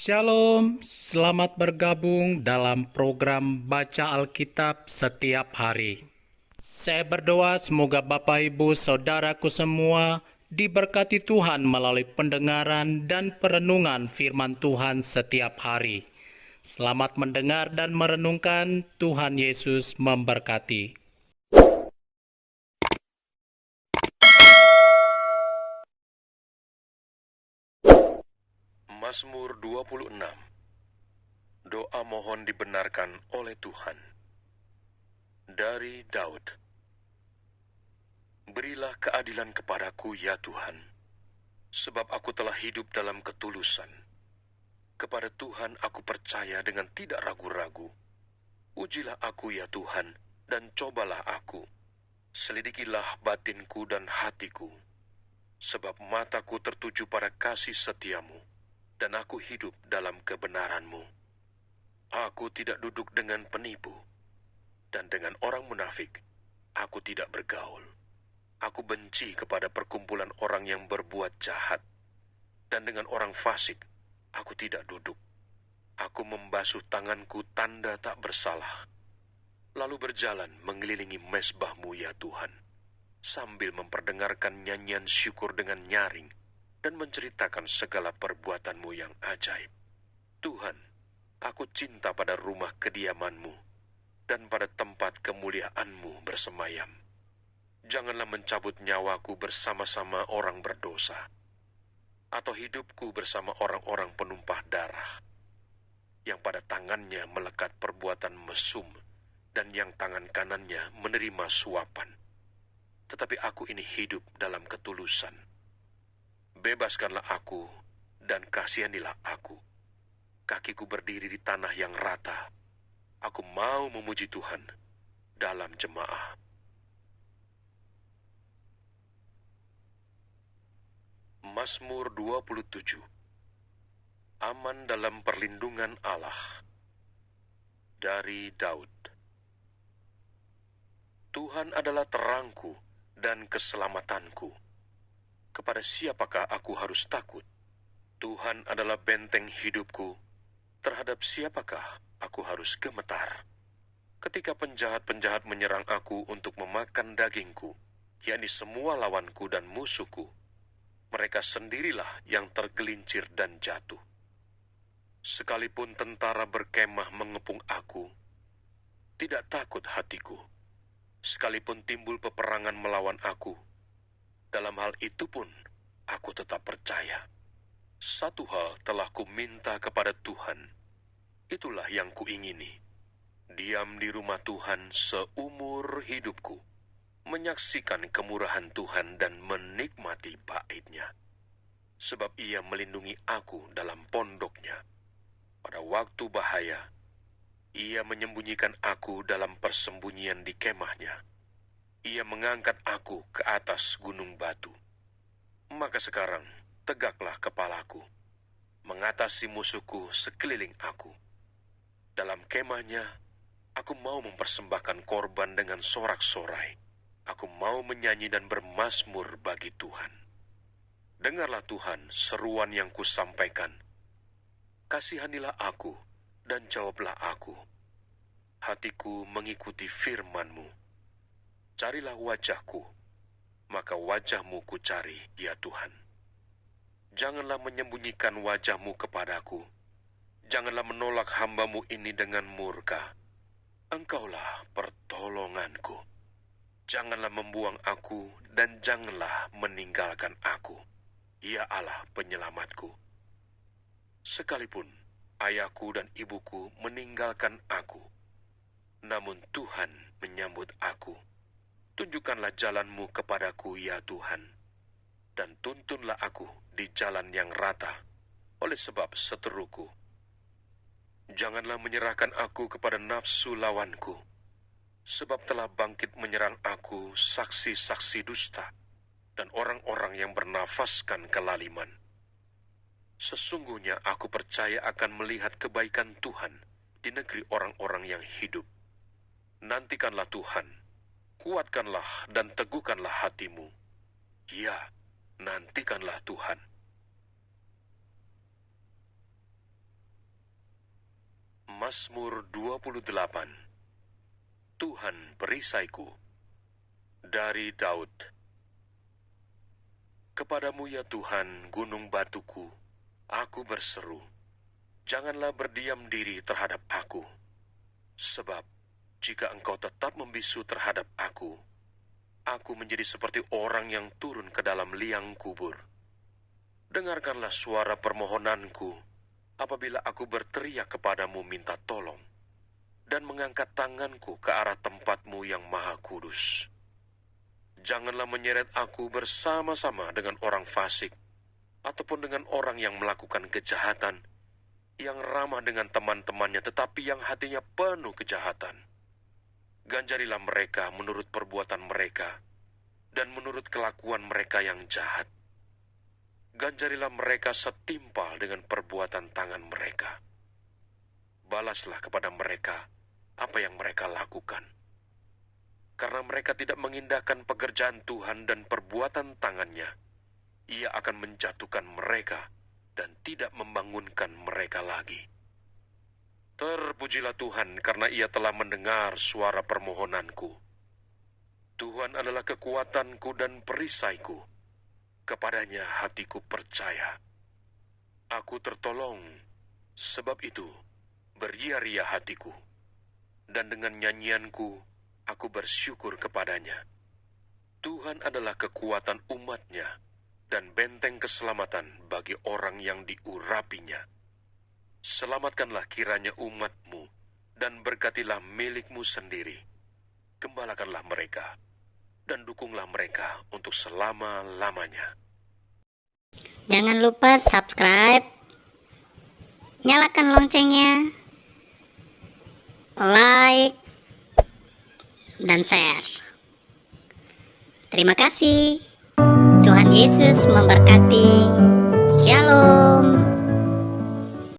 Shalom, selamat bergabung dalam program Baca Alkitab setiap hari. Saya berdoa semoga Bapak Ibu Saudaraku semua diberkati Tuhan melalui pendengaran dan perenungan firman Tuhan setiap hari. Selamat mendengar dan merenungkan. Tuhan Yesus memberkati. Mazmur 26. Doa mohon dibenarkan oleh Tuhan. Dari Daud. Berilah keadilan kepadaku, ya Tuhan, sebab aku telah hidup dalam ketulusan. Kepada Tuhan aku percaya dengan tidak ragu-ragu. Ujilah aku, ya Tuhan, dan cobalah aku. Selidikilah batinku dan hatiku, sebab mataku tertuju pada kasih setiamu, dan aku hidup dalam kebenaran-Mu. Aku tidak duduk dengan penipu, dan dengan orang munafik aku tidak bergaul. Aku benci kepada perkumpulan orang yang berbuat jahat, dan dengan orang fasik aku tidak duduk. Aku membasuh tanganku tanda tak bersalah, lalu berjalan mengelilingi mezbah-Mu, ya Tuhan, sambil memperdengarkan nyanyian syukur dengan nyaring dan menceritakan segala perbuatan-Mu yang ajaib. Tuhan, aku cinta pada rumah kediaman-Mu dan pada tempat kemuliaan-Mu bersemayam. Janganlah mencabut nyawaku bersama-sama orang berdosa, atau hidupku bersama orang-orang penumpah darah, yang pada tangannya melekat perbuatan mesum dan yang tangan kanannya menerima suapan. Tetapi aku ini hidup dalam ketulusan. Bebaskanlah aku dan kasihanilah aku. Kakiku berdiri di tanah yang rata. Aku mau memuji Tuhan dalam jemaah. Mazmur 27. Aman dalam perlindungan Allah. Dari Daud. Tuhan adalah terangku dan keselamatanku. Kepada siapakah aku harus takut? Tuhan adalah benteng hidupku. Terhadap siapakah aku harus gemetar? Ketika penjahat-penjahat menyerang aku untuk memakan dagingku, yakni semua lawanku dan musuhku, mereka sendirilah yang tergelincir dan jatuh. Sekalipun tentara berkemah mengepung aku, tidak takut hatiku. Sekalipun timbul peperangan melawan aku, dalam hal itu pun aku tetap percaya. Satu hal telah kuminta kepada Tuhan, itulah yang kuingini: diam di rumah Tuhan seumur hidupku, menyaksikan kemurahan Tuhan dan menikmati bait-Nya. Sebab Ia melindungi aku dalam pondok-Nya. Pada waktu bahaya, Ia menyembunyikan aku dalam persembunyian di kemah-Nya. Ia mengangkat aku ke atas gunung batu. Maka sekarang tegaklah kepalaku, mengatasi musuhku sekeliling aku. Dalam kemah-Nya, aku mau mempersembahkan korban dengan sorak-sorai. Aku mau menyanyi dan bermazmur bagi Tuhan. Dengarlah Tuhan seruan yang kusampaikan. Kasihanilah aku dan jawablah aku. Hatiku mengikuti firman-Mu. Carilah wajah-Ku, maka wajah-Mu kucari, ya Tuhan. Janganlah menyembunyikan wajah-Mu kepadaku. Janganlah menolak hamba-Mu ini dengan murka. Engkaulah pertolonganku. Janganlah membuang aku dan janganlah meninggalkan aku, ya Allah penyelamatku. Sekalipun ayahku dan ibuku meninggalkan aku, namun Tuhan menyambut aku. Tunjukkanlah jalan-Mu kepadaku, ya Tuhan, dan tuntunlah aku di jalan yang rata oleh sebab seteruku. Janganlah menyerahkan aku kepada nafsu lawanku, sebab telah bangkit menyerang aku saksi-saksi dusta dan orang-orang yang bernafaskan kelaliman. Sesungguhnya aku percaya akan melihat kebaikan Tuhan di negeri orang-orang yang hidup. Nantikanlah Tuhan, kuatkanlah dan teguhkanlah hatimu. Ya, nantikanlah Tuhan. Mazmur 28. Tuhan perisaiku. Dari Daud. Kepadamu ya Tuhan, gunung batuku, aku berseru. Janganlah berdiam diri terhadap aku. Sebab, jika engkau tetap membisu terhadap aku menjadi seperti orang yang turun ke dalam liang kubur. Dengarkanlah suara permohonanku apabila aku berteriak kepadamu minta tolong dan mengangkat tanganku ke arah tempat-Mu yang maha kudus. Janganlah menyeret aku bersama-sama dengan orang fasik ataupun dengan orang yang melakukan kejahatan, yang ramah dengan teman-temannya tetapi yang hatinya penuh kejahatan. Ganjarilah mereka menurut perbuatan mereka dan menurut kelakuan mereka yang jahat. Ganjarilah mereka setimpal dengan perbuatan tangan mereka. Balaslah kepada mereka apa yang mereka lakukan. Karena mereka tidak mengindahkan pekerjaan Tuhan dan perbuatan tangannya, Ia akan menjatuhkan mereka dan tidak membangunkan mereka lagi. Terpujilah Tuhan karena Ia telah mendengar suara permohonanku. Tuhan adalah kekuatanku dan perisaiku. Kepadanya hatiku percaya. Aku tertolong, sebab itu beria-ria hatiku. Dan dengan nyanyianku, aku bersyukur kepadanya. Tuhan adalah kekuatan umat-Nya dan benteng keselamatan bagi orang yang diurapinya. Selamatkanlah kiranya umat-Mu dan berkatilah milik-Mu sendiri. Gembalakanlah mereka dan dukunglah mereka untuk selama-lamanya. Jangan lupa subscribe, nyalakan loncengnya, like, dan share. Terima kasih. Tuhan Yesus memberkati. Shalom.